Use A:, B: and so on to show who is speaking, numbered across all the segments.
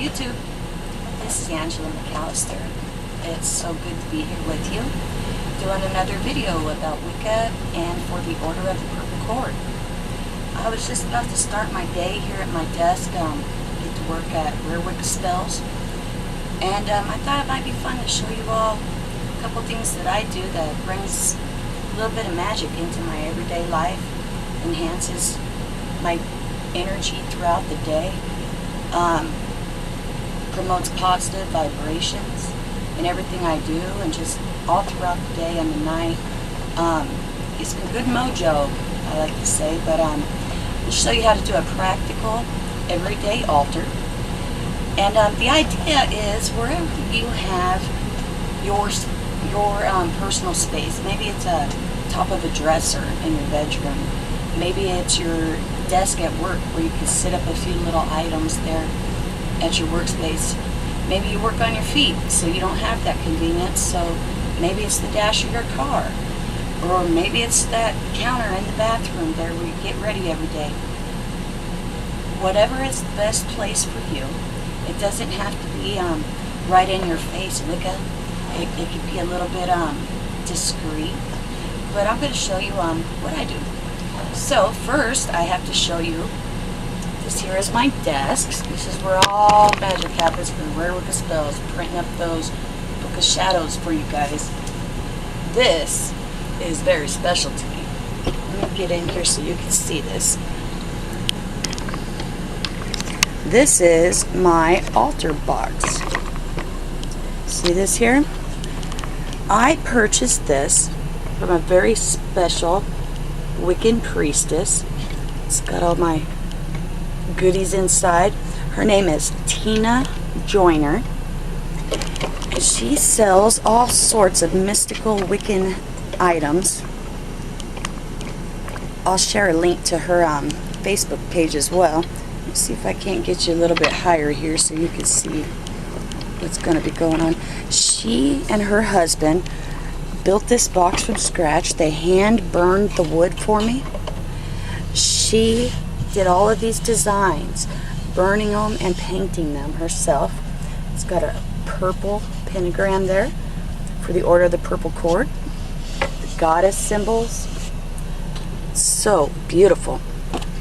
A: YouTube. This is Angela McAllister. It's so good to be here with you, doing another video about Wicca and for the Order of the Purple Cord. I was just about to start my day here at my desk, get to work at Rare Wicca Spells, and I thought it might be fun to show you all a couple things that I do that brings a little bit of magic into my everyday life, enhances my energy throughout the day, promotes positive vibrations in everything I do, and just all throughout the day and the night. It's a good mojo, I like to say, but I'll show you how to do a practical everyday altar. And the idea is wherever you have your personal space, maybe it's a top of a dresser in your bedroom, maybe it's your desk at work where you can sit up a few little items there at your workspace. Maybe you work on your feet, so you don't have that convenience, so maybe it's the dash of your car, or maybe it's that counter in the bathroom there where you get ready every day. Whatever is the best place for you. It doesn't have to be right in your face Wicca. It could be a little bit discreet, but I'm going to show you what I do. So first I have to show you, this here is my desk. This is where all magic happens for Rare Wicca Spells, printing up those Book of Shadows for you guys. This is very special to me. Let me get in here so you can see this. This is my altar box. See this here? I purchased this from a very special Wiccan priestess. It's got all my goodies inside. Her name is Tina Joyner, and she sells all sorts of mystical Wiccan items. I'll share a link to her Facebook page as well. Let's see if I can't get you a little bit higher here so you can see what's going to be going on. She and her husband built this box from scratch. They hand burned the wood for me. She did all of these designs, burning them and painting them herself. It's got a purple pentagram there for the Order of the Purple Cord. The goddess symbols. So beautiful.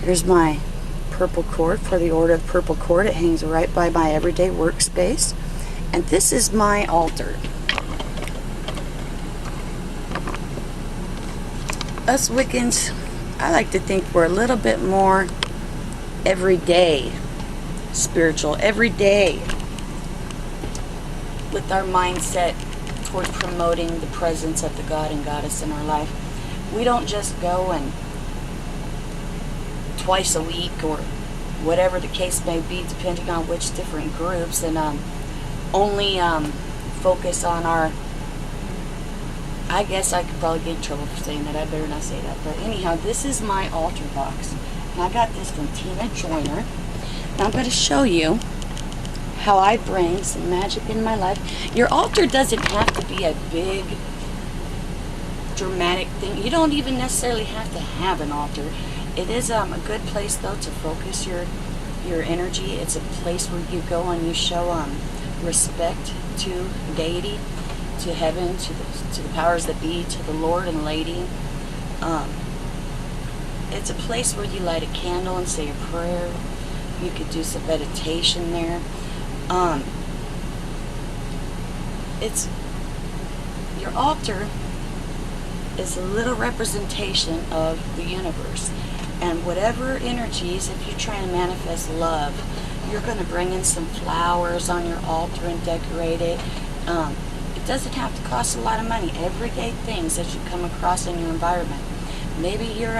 A: Here's my purple cord for the Order of the Purple Cord. It hangs right by my everyday workspace. And this is my altar. Us Wiccans, I like to think we're a little bit more everyday spiritual, everyday, with our mindset towards promoting the presence of the God and Goddess in our life. We don't just go and twice a week or whatever the case may be, depending on which different groups, and only focus on our, I guess I could probably get in trouble for saying that. I better not say that. But anyhow, this is my altar box. And I got this from Tina Joyner. And I'm going to show you how I bring some magic in my life. Your altar doesn't have to be a big, dramatic thing. You don't even necessarily have to have an altar. It is a good place, though, to focus your energy. It's a place where you go and you show respect to deity, to heaven, to the powers that be, to the Lord and Lady. It's a place where you light a candle and say a prayer. You could do some meditation there. Your altar is a little representation of the universe. And whatever energies, if you're trying to manifest love, you're going to bring in some flowers on your altar and decorate it. It doesn't have to cost a lot of money. Everyday things that you come across in your environment. Maybe you're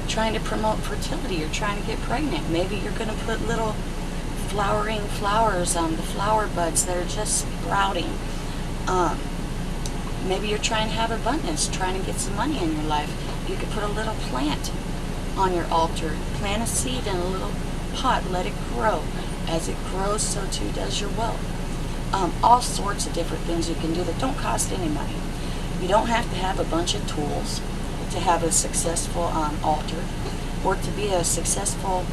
A: trying to promote fertility. You're trying to get pregnant. Maybe you're going to put little flowering flowers on the flower buds that are just sprouting. Maybe you're trying to have abundance, trying to get some money in your life. You could put a little plant on your altar. Plant a seed in a little pot. Let it grow. As it grows, so too does your wealth. All sorts of different things you can do that don't cost any money. You don't have to have a bunch of tools to have a successful altar, or to be a successful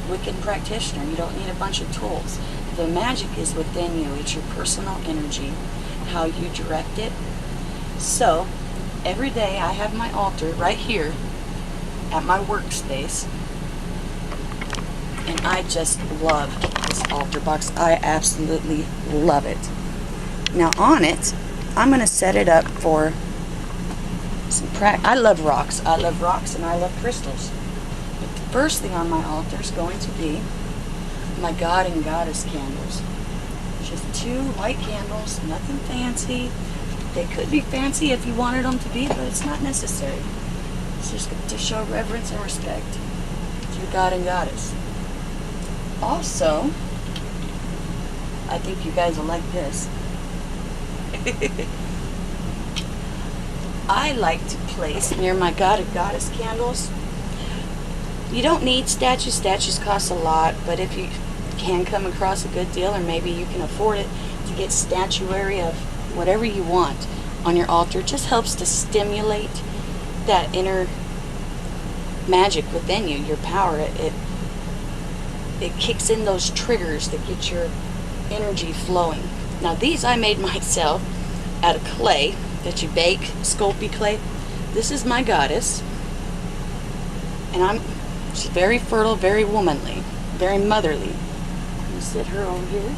A: Wiccan practitioner. You don't need a bunch of tools. the magic is within you. It's your personal energy, how you direct it. So every day I have my altar right here at my workspace, and I just love this altar box. I absolutely love it. Now on it, I'm going to set it up for some practice. I love rocks. I love rocks and I love crystals. But the first thing on my altar is going to be my God and Goddess candles. Just 2 white candles, nothing fancy. They could be fancy if you wanted them to be, but it's not necessary. It's just to show reverence and respect to your God and Goddess. Also, I think you guys will like this. I like to place near my God and Goddess candles. You don't need statues. Statues cost a lot, but if you can come across a good deal, or maybe you can afford it, to get statuary of whatever you want on your altar, it just helps to stimulate that inner magic within you, your power. It kicks in those triggers that get your energy flowing. Now these I made myself out of clay that you bake, Sculpey clay. This is my goddess, and she's very fertile, very womanly, very motherly. I'm going to sit her over here.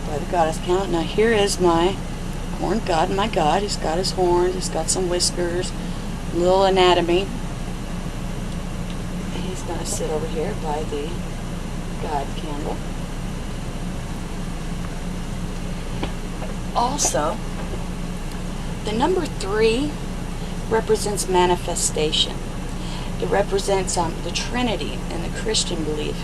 A: By the goddess count. Now here is my horned god. My god, he's got his horns, he's got some whiskers, a little anatomy. And he's going to sit over here by the God candle. Also, the number 3 represents manifestation. It represents the Trinity in the Christian belief,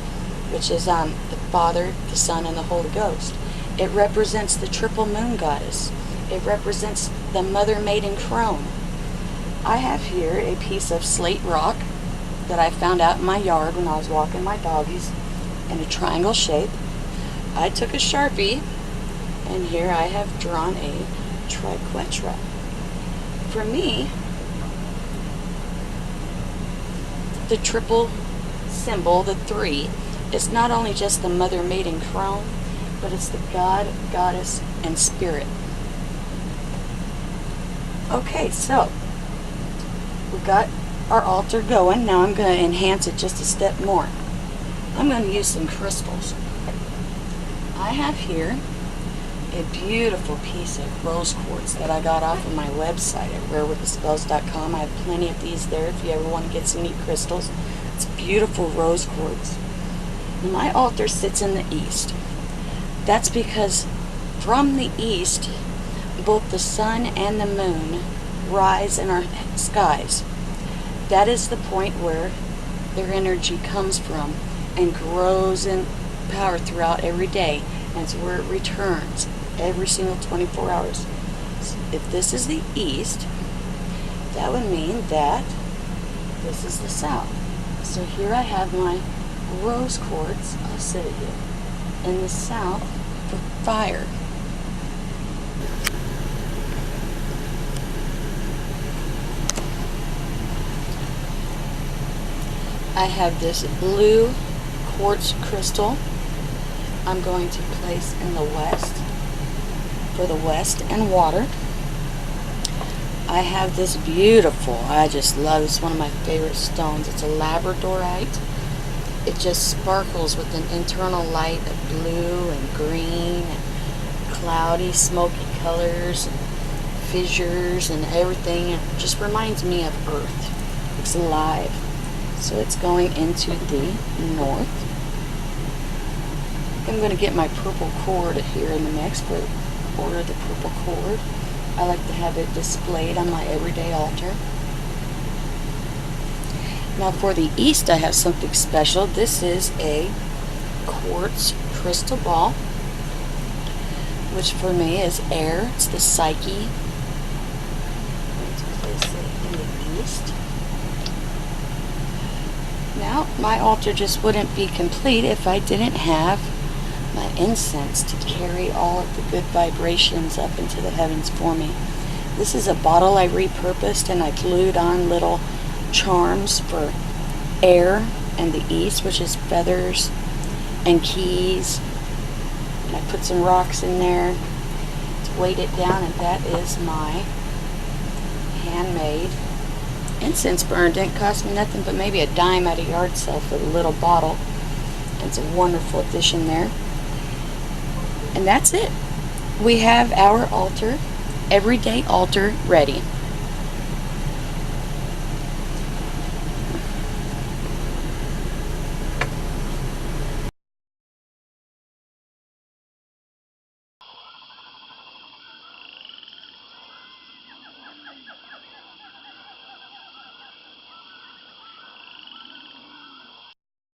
A: which is the Father, the Son, and the Holy Ghost. It represents the triple moon goddess. It represents the mother maiden crone. I have here a piece of slate rock that I found out in my yard when I was walking my doggies, in a triangle shape. I took a Sharpie, and here I have drawn a triquetra. For me, the triple symbol, the 3, is not only just the mother maiden crone, but it's the God, Goddess, and Spirit. Okay, so we've got our altar going. Now I'm going to enhance it just a step more. I'm going to use some crystals. I have here a beautiful piece of rose quartz that I got off of my website at rarewiththespells.com. I have plenty of these there if you ever want to get some neat crystals. It's beautiful rose quartz. My altar sits in the east. That's because from the east, both the sun and the moon rise in our skies. That is the point where their energy comes from and grows in power throughout every day. And it's where it returns every single 24 hours. So if this is the east, that would mean that this is the south. So here I have my rose quartz. I'll set it here in the south for fire. I have this blue quartz crystal I'm going to place in the west for the west and water. I have this beautiful, I just love, it's one of my favorite stones. It's a labradorite. It just sparkles with an internal light of blue and green and cloudy, smoky colors and fissures and everything. It just reminds me of Earth. It's alive. So it's going into the north. I'm going to get my purple cord here in the mix for order the purple cord. I like to have it displayed on my everyday altar. Now for the east, I have something special. This is a quartz crystal ball, which for me is air. It's the psyche. I'm going to place it in the east. Now, my altar just wouldn't be complete if I didn't have my incense to carry all of the good vibrations up into the heavens for me. This is a bottle I repurposed, and I glued on little charms for air and the east, which is feathers and keys. And I put some rocks in there to weight it down, and that is my handmade incense burn. Didn't cost me nothing but maybe a dime at a yard sale for the little bottle. It's a wonderful addition there. And that's it. We have our altar, everyday altar, ready.